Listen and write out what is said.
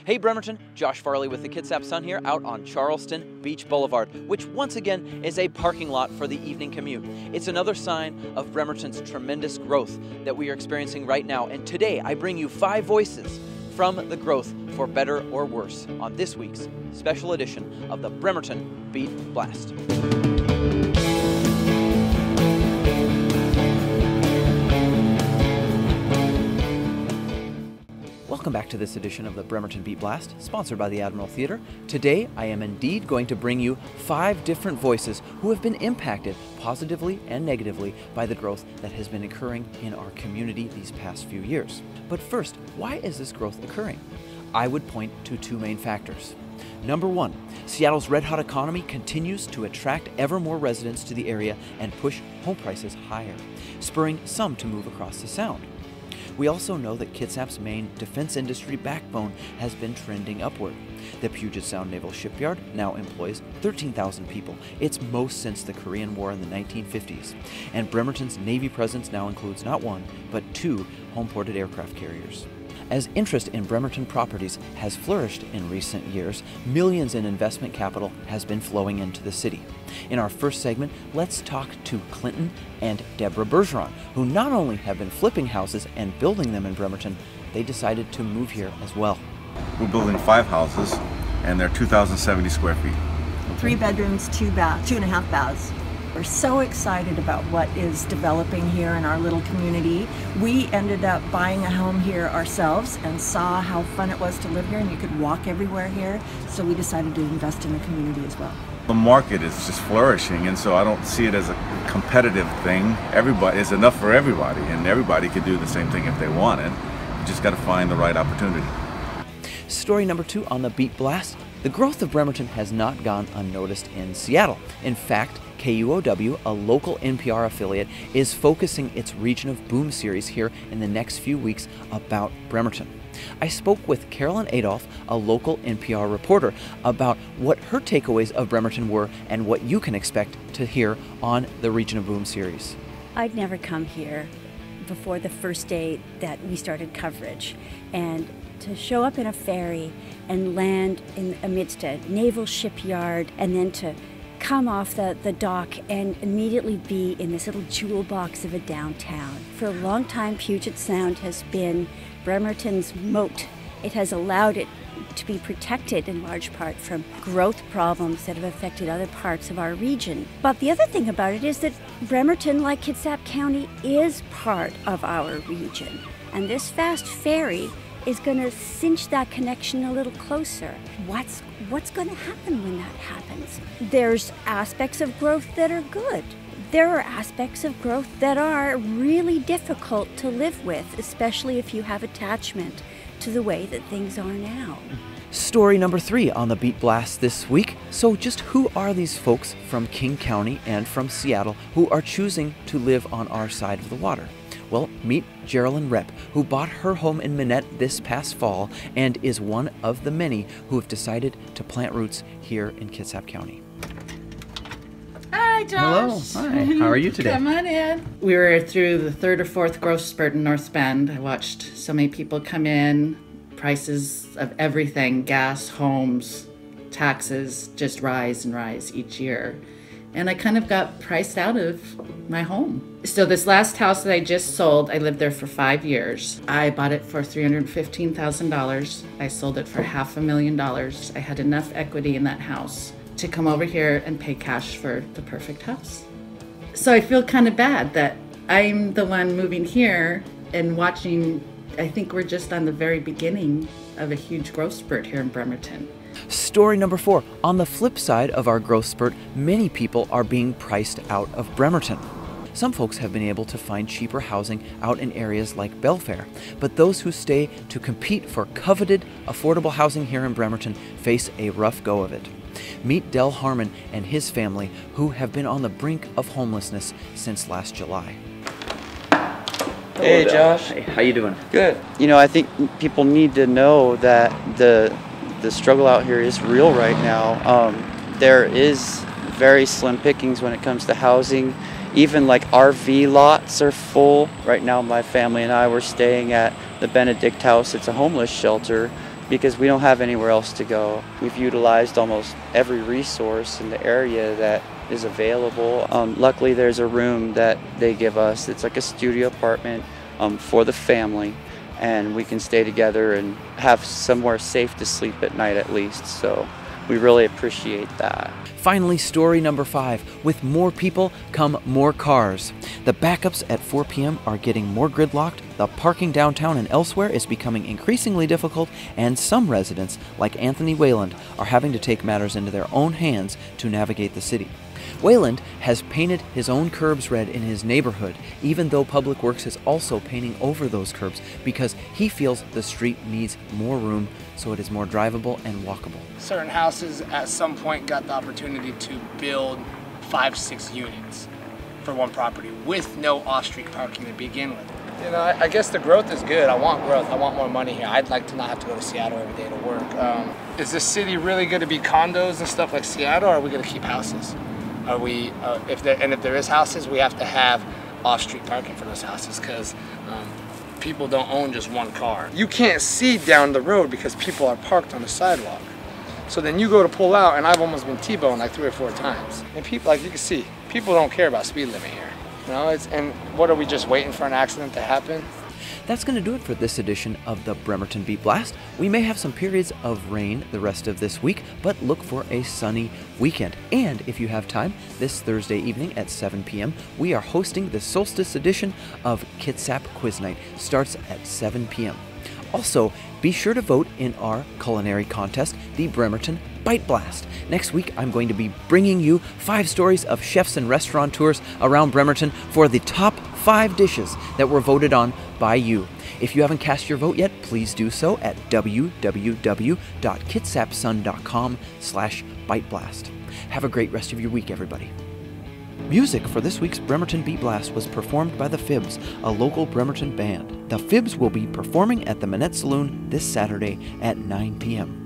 Hey Bremerton, Josh Farley with the Kitsap Sun here out on Charleston Beach Boulevard, which once again is a parking lot for the evening commute. It's another sign of Bremerton's tremendous growth that we are experiencing right now, and today I bring you 5 voices from the growth for better or worse on this week's special edition of the Bremerton Beat Blast. Welcome back to this edition of the Bremerton Beat Blast, sponsored by the Admiral Theater. Today, I am indeed going to bring you 5 different voices who have been impacted positively and negatively by the growth that has been occurring in our community these past few years. But first, why is this growth occurring? I would point to 2 main factors. Number 1, Seattle's red-hot economy continues to attract ever more residents to the area and push home prices higher, spurring some to move across the Sound. We also know that Kitsap's main defense industry backbone has been trending upward. The Puget Sound Naval Shipyard now employs 13,000 people, its most since the Korean War in the 1950s. And Bremerton's Navy presence now includes not 1, but 2 home-ported aircraft carriers. As interest in Bremerton properties has flourished in recent years, millions in investment capital has been flowing into the city. In our first segment, let's talk to Clinton and Deborah Bergeron, who not only have been flipping houses and building them in Bremerton, they decided to move here as well. We're building 5 houses, and they're 2,070 square feet. 3 bedrooms, 2.5 baths. We're so excited about what is developing here in our little community. We ended up buying a home here ourselves and saw how fun it was to live here, and you could walk everywhere here, so we decided to invest in the community as well. The market is just flourishing, and so I don't see it as a competitive thing. Everybody is enough for everybody, and everybody could do the same thing if they wanted. You just got to find the right opportunity. Story number 2 on the Beat Blast. The growth of Bremerton has not gone unnoticed in Seattle. In fact, KUOW, a local NPR affiliate, is focusing its Region of Boom series here in the next few weeks about Bremerton. I spoke with Carolyn Adolph, a local NPR reporter, about what her takeaways of Bremerton were and what you can expect to hear on the Region of Boom series. I'd never come here before the first day that we started coverage, and to show up in a ferry and land in amidst a naval shipyard and then to come off the dock and immediately be in this little jewel box of a downtown. For a long time, Puget Sound has been Bremerton's moat. It has allowed it to be protected in large part from growth problems that have affected other parts of our region. But the other thing about it is that Bremerton, like Kitsap County, is part of our region. And this fast ferry is going to cinch that connection a little closer. What's going to happen when that happens? There's aspects of growth that are good. There are aspects of growth that are really difficult to live with, especially if you have attachment to the way that things are now. Story number 3 on the Beat Blast this week. So just who are these folks from King County and from Seattle who are choosing to live on our side of the water? Well, meet Geraldine Rep, who bought her home in Minette this past fall and is one of the many who have decided to plant roots here in Kitsap County. Hi, Josh. Hello. Hi. How are you today? Come on in. We were through the 3rd or 4th growth spurt in North Bend. I watched so many people come in, prices of everything, gas, homes, taxes, just rise and rise each year. And I kind of got priced out of my home. So this last house that I just sold, I lived there for 5 years. I bought it for $315,000. I sold it for $500,000. I had enough equity in that house to come over here and pay cash for the perfect house. So I feel kind of bad that I'm the one moving here and watching. I think we're just on the very beginning of a huge growth spurt here in Bremerton. Story number 4. On the flip side of our growth spurt, many people are being priced out of Bremerton. Some folks have been able to find cheaper housing out in areas like Belfair, but those who stay to compete for coveted, affordable housing here in Bremerton face a rough go of it. Meet Del Harmon and his family, who have been on the brink of homelessness since last July. Hey, Josh. Hey, how you doing? Good. You know, I think people need to know that the struggle out here is real right now. There is very slim pickings when it comes to housing. Even like RV lots are full. Right now my family and I were staying at the Benedict House. It's a homeless shelter. because we don't have anywhere else to go. We've utilized almost every resource in the area that is available. Luckily, there's a room that they give us. It's like a studio apartment for the family, and we can stay together and have somewhere safe to sleep at night at least. So we really appreciate that. Finally, story number 5. With more people come more cars. The backups at 4 p.m. are getting more gridlocked, the parking downtown and elsewhere is becoming increasingly difficult, and some residents, like Anthony Wayland, are having to take matters into their own hands to navigate the city. Wayland has painted his own curbs red in his neighborhood, even though Public Works is also painting over those curbs because he feels the street needs more room so it is more drivable and walkable. Certain houses at some point got the opportunity to build 5-6 units for one property with no off-street parking to begin with. You know, I guess the growth is good. I want growth. I want more money here. I'd like to not have to go to Seattle every day to work. Is this city really going to be condos and stuff like Seattle, or are we going to keep houses? Are we, if there is houses, we have to have off-street parking for those houses because people don't own just one car. You can't see down the road because people are parked on the sidewalk. So then you go to pull out, and I've almost been T-boned like 3 or 4 times. And people, like you can see, people don't care about speed limit here. You know, and what are we just waiting for an accident to happen? That's going to do it for this edition of the Bremerton Beat Blast. We may have some periods of rain the rest of this week, but look for a sunny weekend. And if you have time, this Thursday evening at 7 p.m., we are hosting the Solstice edition of Kitsap Quiz Night. Starts at 7 p.m. Also, be sure to vote in our culinary contest, the Bremerton Beat Blast. Next week, I'm going to be bringing you 5 stories of chefs and restaurateurs around Bremerton for the top 5 dishes that were voted on by you. If you haven't cast your vote yet, please do so at www.kitsapsun.com/beatblast. Have a great rest of your week, everybody. Music for this week's Bremerton Beat Blast was performed by the Fibs, a local Bremerton band. The Fibs will be performing at the Manette Saloon this Saturday at 9 p.m.